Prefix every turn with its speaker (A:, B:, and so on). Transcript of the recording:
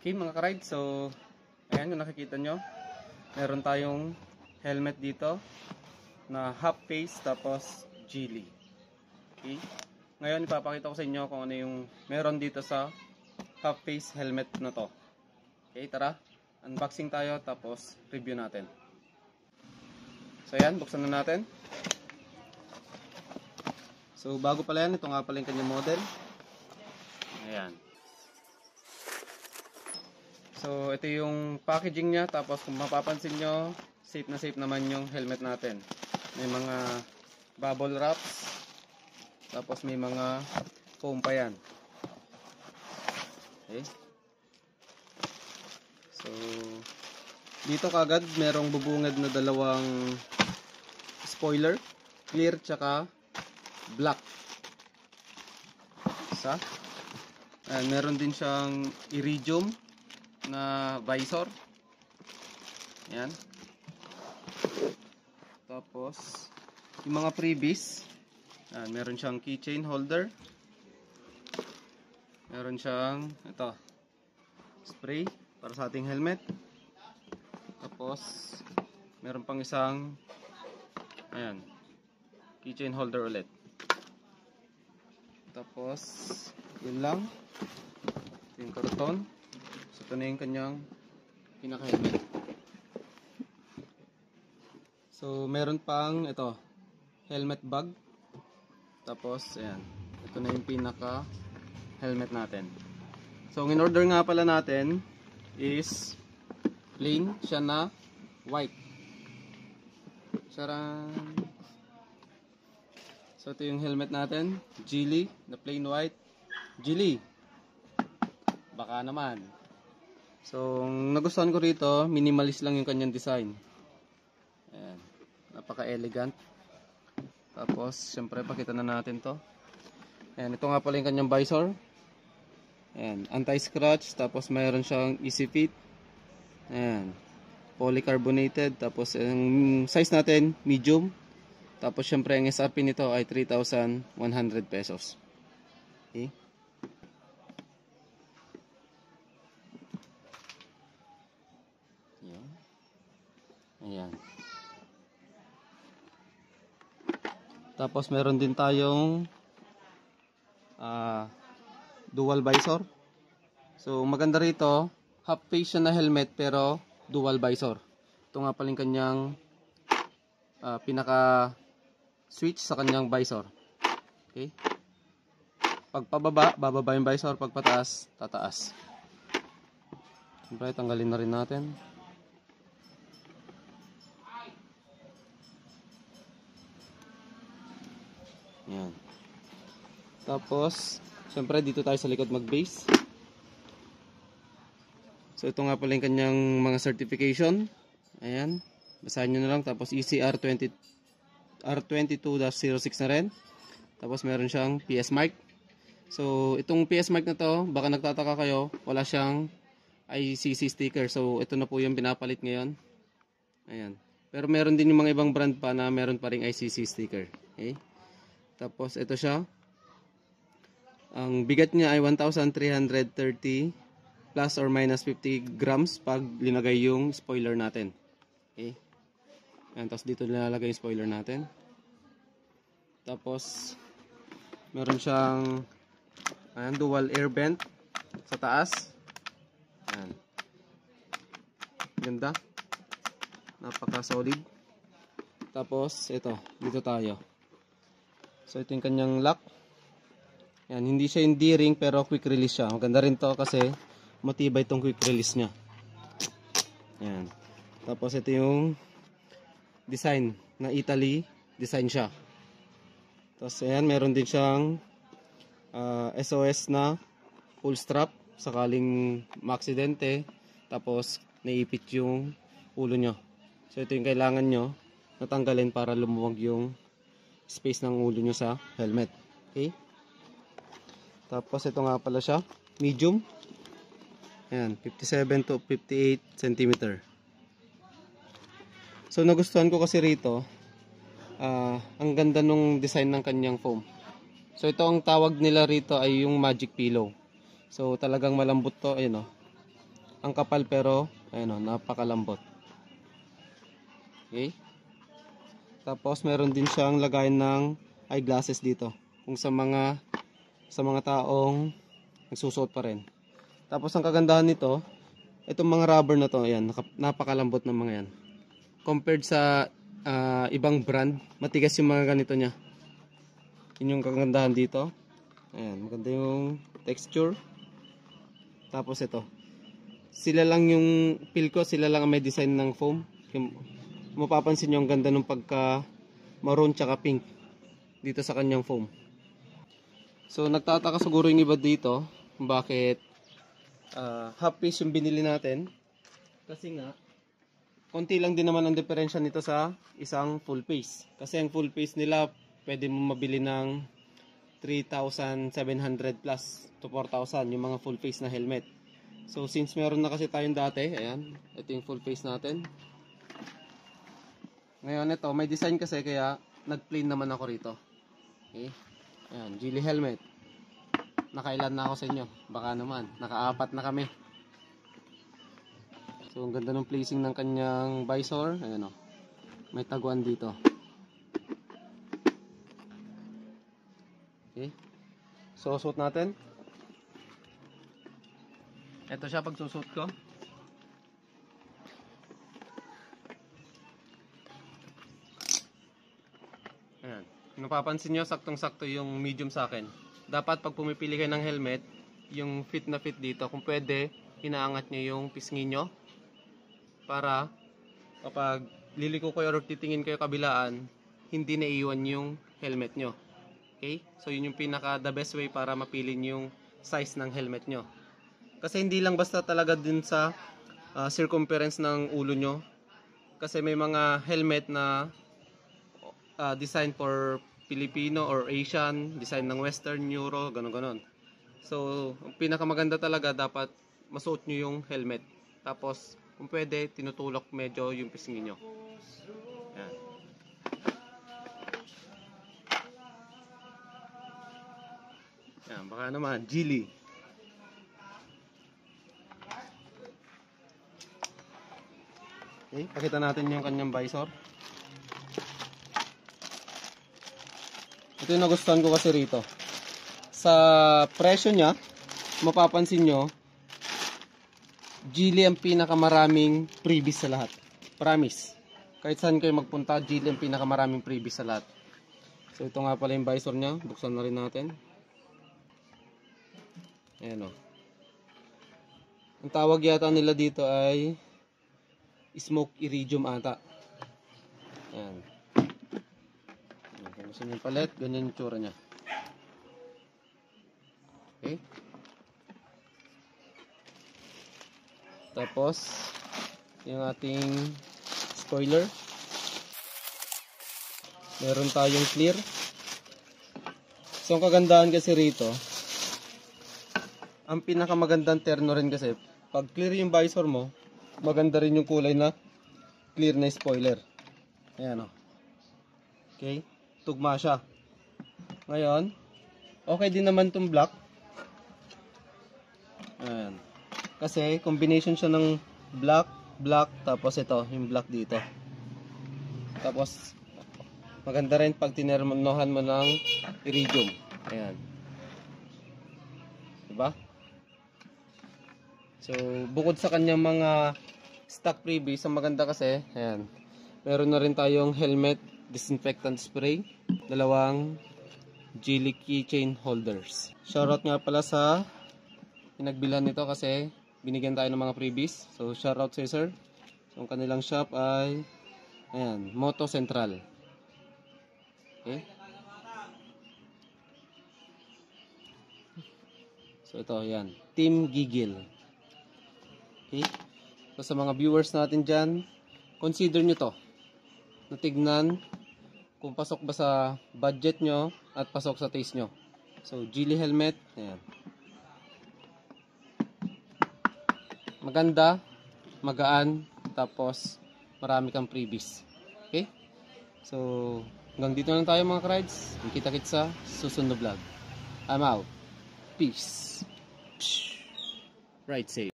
A: Okay mga ka-ride, so ayan kung nakikita nyo, meron tayong helmet dito na half face tapos Geely. Okay, ngayon ipapakita ko sa inyo kung ano yung meron dito sa half face helmet na to. Okay, tara, unboxing tayo tapos review natin. So ayan, buksan na natin. So bago pala yan, ito nga pala yung kanyang model. Ayan. So ito yung packaging niya, tapos kung mapapansin nyo, safe na safe naman yung helmet natin. May mga bubble wraps, tapos may mga foam pa yan. Okay. So dito kagad merong bubungad na dalawang spoiler, clear tsaka black. Isa. And meron din siyang iridium na visor. Ayan. Tapos yung mga freebies, meron siyang keychain holder, meron siyang ito spray para sa ating helmet, tapos meron pang isang ayan keychain holder ulit. Tapos yun lang, ito yung karton. Ito na yung kanyang pinaka-helmet. So, meron pang ito, helmet bag. Tapos, ayan. Ito na yung pinaka-helmet natin. So, ang in-order nga pala natin is plain siya na white. Charan! So, ito yung helmet natin. Geely na plain white. Geely! Baka naman. So, nagustuhan ko rito, minimalist lang yung kanyang design. Ayan, napaka-elegant. Tapos, syempre, pakita na natin to. Ayan, ito nga pala yung kanyang visor. Ayan, anti-scratch. Tapos, mayroon siyang easy fit. Ayan, polycarbonated. Tapos, ang size natin, medium. Tapos, syempre, ang SRP nito ay 3,100 pesos. Okay. Ayan. Tapos meron din tayong dual visor. So maganda rito, half face siya na helmet pero dual visor. Ito nga pala yung kanyang pinaka switch sa kanyang visor. Okay? Pag pababa, bababa yung visor. Pag pataas, tataas. Siyempre, tanggalin na rin natin. Yan. Tapos, syempre dito tayo sa likod mag-base. So ito nga pala yung kanyang mga certification. Ayan. Basahin nyo na lang. Tapos ECR R22-06 na rin. Tapos meron siyang PS mark. So itong PS mark na to, baka nagtataka kayo, wala siyang ICC sticker. So ito na po yung pinapalit ngayon. Ayan. Pero meron din yung mga ibang brand pa na meron pa ring ICC sticker. Okay. Tapos ito siya. Ang bigat niya ay 1,330 plus or minus 50 grams pag linagay yung spoiler natin. Okay. Ayan, tapos dito nilalagay yung spoiler natin. Tapos meron siyang ayan, dual air vent sa taas. Ayan. Ganda. Napaka solid. Tapos ito, dito tayo. So ito yung kanyang lock. Yan, hindi siya yung D-ring pero quick release siya. Maganda rin to kasi matibay itong quick release niya. Yan. Tapos ito yung design na Italy design siya. Tapos ayan, meron din siyang SOS na full strap sakaling maaksidente. Tapos naipit yung ulo nyo. So ito yung kailangan nyo natanggalin para lumuwag yung space ng ulo nyo sa helmet. Okay. Tapos ito nga pala siya, medium. Ayan, 57 to 58 cm. So nagustuhan ko kasi rito, ang ganda nung design ng kanyang foam. So ito ang tawag nila rito ay yung magic pillow. So talagang malambot to, ayun oh. Ang kapal pero ayun oh, napakalambot. Okay? Tapos meron din siyang lagayan ng eyeglasses dito. Kung sa mga taong nagsusuot pa rin. Tapos ang kagandahan nito, itong mga rubber na to, ayan, napakalambot ng mga yan. Compared sa ibang brand, matigas yung mga ganito niya. Yun yung kagandahan dito. Ayan, maganda yung texture. Tapos ito. Sila lang yung feel ko, sila lang ang may design ng foam. Mapapansin nyo ang ganda ng pagka maroon tsaka pink dito sa kanyang foam. So nagtataka siguro yung iba dito bakit half piece yung binili natin. Kasi nga konti lang din naman ang diferensya nito sa isang full face. Kasi ang full face nila pwede mo mabili ng 3,700 plus to 4,000 yung mga full face na helmet. So since meron na kasi tayong dati, ayan, ito yung full face natin. Ngayon ito, may design kasi kaya nag-plain naman ako rito. Okay? Ayan, Geely helmet. Nakailan na ako sa inyo? Baka naman, naka-4 na kami. So ang ganda ng placing ng kanyang visor. Ayan o, may taguan dito. Okay. So suot natin. Ito siya pag susuot ko. Ayan. Napapansin nyo, saktong-sakto yung medium sa akin. Dapat pag pumipili kayo ng helmet, yung fit na fit dito, kung pwede, inaangat nyo yung pisngi nyo. Para kapag liliko kayo or titingin kayo kabilaan, hindi naiiwan yung helmet nyo. Okay? So yun yung pinaka the best way para mapili nyo yung size ng helmet nyo. Kasi hindi lang basta talaga din sa circumference ng ulo nyo. Kasi may mga helmet na design for Filipino or Asian, design ng Western, Euro, ganon-ganon. So, ang pinakamaganda talaga dapat masuot nyo yung helmet. Tapos, kung pwede, tinutulok medyo yung pisngi nyo. Yan. Yan, baka naman, Geely. Okay, pakita natin yung kanyang visor. Ito yung nagustuhan ko kasi rito. Sa presyo niya, mapapansin nyo, Geely ang pinakamaraming freebies sa lahat. Promise. Kahit saan kayo magpunta, Geely ang pinakamaraming freebies sa lahat. So ito nga pala yung visor niya. Buksan na rin natin. Ayan o. Ang tawag yata nila dito ay smoke iridium ata. Ayan. Kung gusto nyo yung palet, ganyan yung tsura nya. Okay. Tapos, yung ating spoiler. Meron tayong clear. So, ang kagandahan kasi rito, ang pinakamagandang terno rin kasi, pag clear yung visor mo, maganda rin yung kulay na clear na spoiler. Ayan o. Okay. Tugma siya. Ngayon, okay din naman itong black. Ayan. Kasi, combination siya ng black, tapos ito, yung black dito. Tapos, maganda rin pag tinermonohan mo ng iridium. Ayan. Diba? So, bukod sa kanyang mga stock freebies, ang maganda kasi, ayan, meron na rin tayong helmet disinfectant spray, 2 Geely keychain holders. Shoutout nga pala sa pinagbilhan nito kasi binigyan tayo ng mga freebies. So, shoutout sa sir. So, ang kanilang shop ay, ayan, Moto Central. Okay. So, ito, ayan, Team Gigil. Okay. So, sa mga viewers natin dyan, consider nyo to. Natignan kung pasok ba sa budget nyo at pasok sa taste nyo. So, Geely helmet. Ayan. Maganda, magaan, tapos marami kang freebies. Okay? So, hanggang dito lang tayo mga ka-rides. Kita-kits sa susunod na vlog. I'm out. Peace. Ride safe.